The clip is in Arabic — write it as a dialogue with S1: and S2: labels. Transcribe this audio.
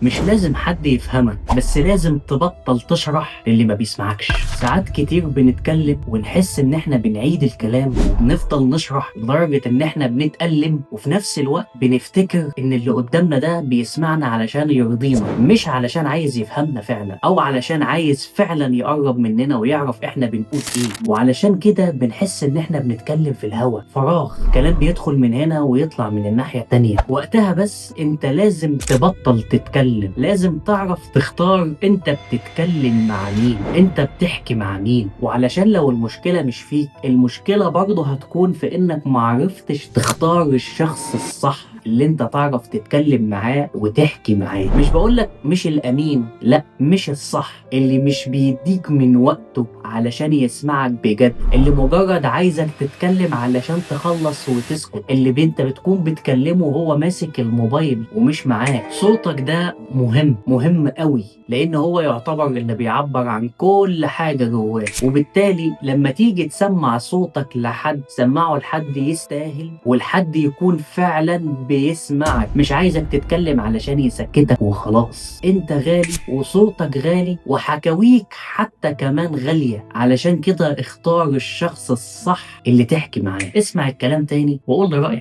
S1: مش لازم حد يفهمك، بس لازم تبطل تشرح للي ما بيسمعكش. ساعات كتير بنتكلم ونحس ان احنا بنعيد الكلام وبنفضل نشرح لدرجة ان احنا بنتألم، وفي نفس الوقت بنفتكر ان اللي قدامنا ده بيسمعنا علشان يرضينا، مش علشان عايز يفهمنا فعلا، او علشان عايز فعلا يقرب مننا ويعرف احنا بنقول ايه. وعلشان كده بنحس ان احنا بنتكلم في الهوا، فراغ، كلام بيدخل من هنا ويطلع من الناحية التانية. وقتها بس انت لازم تبطل تتكلم، لازم تعرف تختار انت بتتكلم مع مين، انت بتحكي مع مين. وعلشان لو المشكلة مش فيك، المشكلة برضه هتكون في انك معرفتش تختار الشخص الصح اللي انت تعرف تتكلم معاه وتحكي معاه. مش بقولك مش الامين، لا، مش الصح، اللي مش بيديك من وقته علشان يسمعك بجد، اللي مجرد عايزك تتكلم علشان تخلص وتسكت، اللي انت بتكون بتكلمه وهو ماسك الموبايل ومش معاك. صوتك ده مهم قوي، لان هو يعتبر اللي بيعبر عن كل حاجة جواه. وبالتالي لما تيجي تسمع صوتك لحد، سمعه لحد يستاهل، والحد يكون فعلا بيسمعك، مش عايزك تتكلم علشان يسكتك وخلاص. انت غالي وصوتك غالي وحكاويك حتى كمان غالية، علشان كده اختار الشخص الصح اللي تحكي معاه. اسمع الكلام تاني وقول لي رأيك.